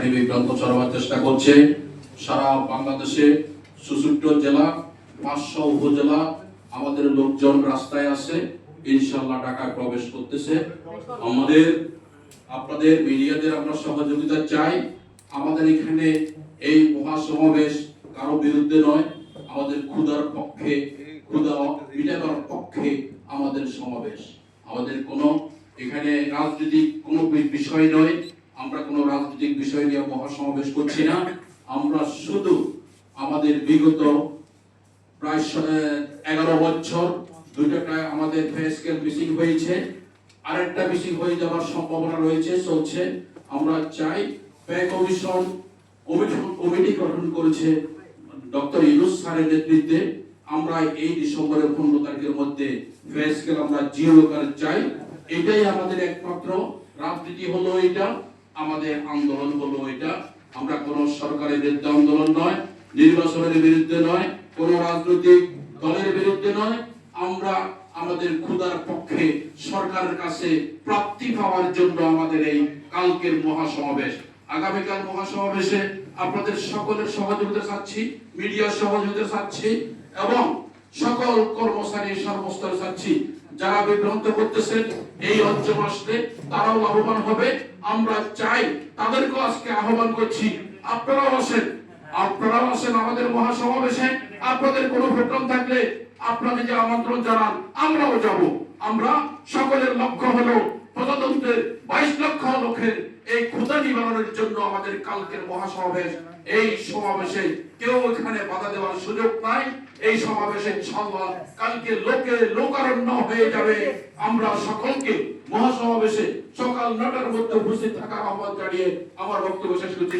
এখানে বিভ্রান্ত ছড়াবার চেষ্টা করছে। সারা বাংলাদেশে ৬৪ জেলা ৫০০ উপজেলা আমাদের লোকজন রাস্তায় আছে, ইনশাআল্লাহ ঢাকায় প্রবেশ করতেছে। আপনাদের মিডিয়াদের আমরা সহযোগিতা চাই। আমাদের এখানে এই মহাসমাবেশ কারো বিরুদ্ধে নয়, আমাদের ক্ষুধার পক্ষে, ক্ষুধা মিটাবার পক্ষে আমাদের সমাবেশ। আমাদের কোনো এখানে রাজনৈতিক কোনো বিষয় নয়, আমরা কোনো রাজনৈতিক বিষয় নিয়ে মহাসমাবেশ করছি না। আমরা শুধু আমাদের বিগত প্রায় 11 বছর দুইটা আমাদের পে স্কেল মিসিং হয়েছে, আরেকটা মিসিং হয়ে যাওয়ার সম্ভাবনা রয়েছে, চলছে। আমরা চাই পে কমিটি গঠন করেছে ডক্টর ইউনূস স্যারের নেতৃত্বে। আমরা এই ডিসেম্বরের 15 তারিখের মধ্যে পে স্কেল আমরা 0 করে চাই। এটাই আমাদের একমাত্র রাজনীতি হলো, এটা আমাদের আন্দোলন হলো এটা। আমরা কোন সরকারের বিরুদ্ধে আন্দোলন নয়, নির্বাচনের বিরুদ্ধে নয়, কোন রাজনৈতিক দলের বিরুদ্ধে নয়। আমরা আমাদের ক্ষুধার পক্ষে সরকারের কাছে প্রাপ্তি পাওয়ার জন্য আমাদের এই কালকের মহাসমাবেশ। আগামীকাল মহাসমাবেশে আপনাদের সকলের সহযোগিতা চাচ্ছি, মিডিয়ার সহযোগিতা চাচ্ছি এবং সকল কর্মচারী সর্বস্তরে চাচ্ছি। যারা বিভ্রান্ত করতেছেন এই অঞ্চল আসলে তারাও লাভবান হবে। আমরা চাই তাদেরকে আজকে আহ্বান করছি, আপনারাও আসেন আমাদের মহাসমাবেশে। আপনাদের কোনো প্রোগ্রাম থাকলে আপনাদের যে আমন্ত্রণ জানান, আমরাও যাব। আমরা সকলের লক্ষ্য হলো প্রজাতন্ত্রের 22 লক্ষ লোকের এই ক্ষুধা নিবারণের জন্য আমাদের কালকের মহাসমাবেশ। এই সমাবেশে কেউ এখানে বাধা দেওয়ার সুযোগ নাই। এই সমাবেশে ইনশাআল্লাহ কালকে লোকারণ্য হয়ে যাবে। আমরা সকলকে মহাসমাবেশে সকাল 9টার মধ্যে উপস্থিত থাকার আহ্বান জানিয়ে আমার বক্তব্য শেষ করছি।